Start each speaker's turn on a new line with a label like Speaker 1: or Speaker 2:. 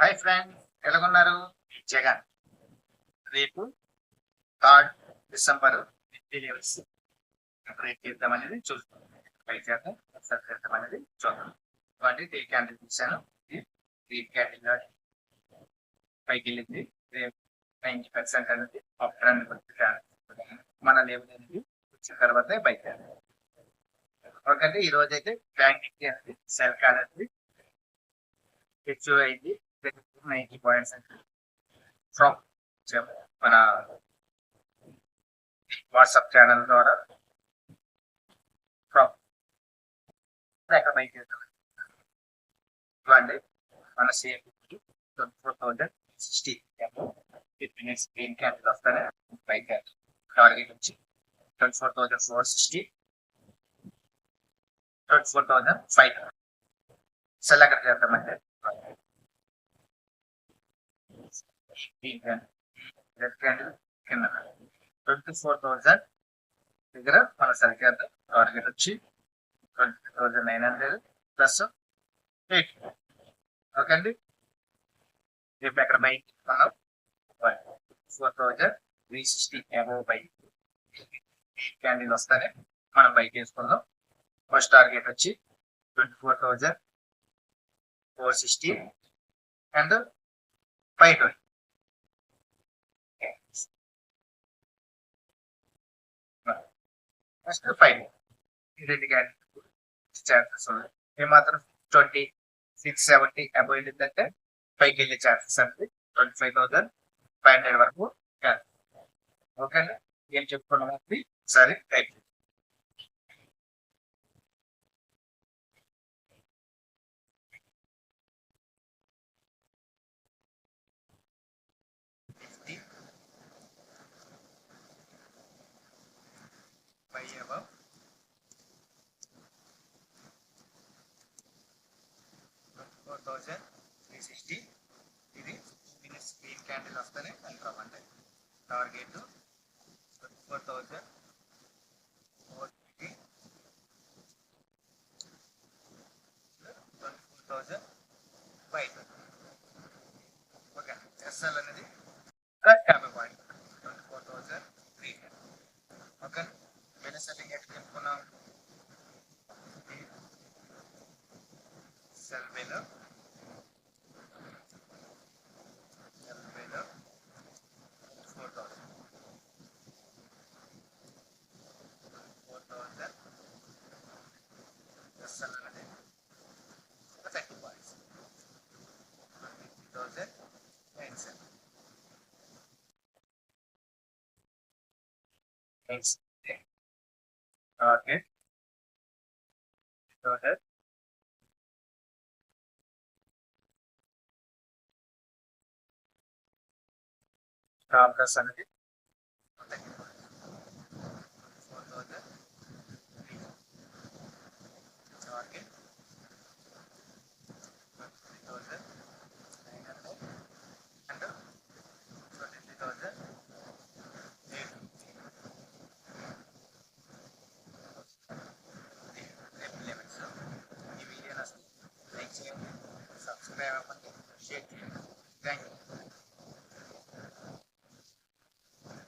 Speaker 1: Hi friend, ఎలాగున్నారు? Jagan రేపు 3 December levels రేపు చేద్దాం అనేది చూస్తాం. పై చేద్దాం, ఒకసారి చేద్దాం అనేది చూద్దాం. ఇవన్నీ టీ క్యాండిల్ ఇచ్చాను. టీ క్యాండిల్ పైకి వెళ్ళింది. రేపు 90% అనేది ఆఫ్టర్ అండ్ మన లెవెల్ అనేది వచ్చిన తర్వాత పైకి ఓకే. ఈ రోజు అయితే బ్యాంక్ నిఫ్టీ అనేది సెల్ కాల్ అనేది హెచ్యూ అయింది 90 పాయింట్స్ ఫ్రమ్ మన వాట్సాప్ ఛానల్ ద్వారా ఫ్రమ్ ఎక్కడ బైక్ ఇవ్వండి. మన సేమ్ 24,060 మినిట్స్ గ్రీన్ క్యాండిల్ వస్తానే బైక్ టార్గెట్ వచ్చి 24,460 24,500 సెల్ ఎక్కడ చేద్దామంటే రెడ్ క్యాండిల్ కింద 24,000 దగ్గర మన సరికేద్దాం. టార్గెట్ వచ్చి 20,900 ప్లస్ 8. ఓకే అండి. రేపు ఎక్కడ బైక్ మనం 4,360 అబోవ్ బైక్ క్యాండిల్ వస్తానే మనం బైక్ వేసుకుందాం. ఫస్ట్ టార్గెట్ వచ్చి 24,460 అండ్ 520. ఫస్ట్ 5 ఈ రెండు క్యాండిల్ ఛాన్సెస్ ఉన్నాయి. ఏమాత్రం 2670 అబోవ్ వెళ్ళిందంటే పైకి వెళ్ళే ఛాన్సెస్ అనేది 25,500 వరకు. ఓకే అండి. ఏం చెప్పుకున్నాం ఒకసారి టైప్ above 4,360 ఇది మినిట్స్ గ్రీన్ క్యాండిల్ వస్తేనే ఎంటర్ అవ్వండి. టార్గెట్ 24,450 24,500. ఓకే. ఎస్ఎల్ అనేది 50 పాయింట్ 24,300. ఓకే. సెల్లింగ్ ఎక్కడ చెప్పుకున్నాం? సెల్ వేలో 4,000 ఎస్ఎల్ అనేది 30 points 23,900. Target. Go ahead. Stop the sanity.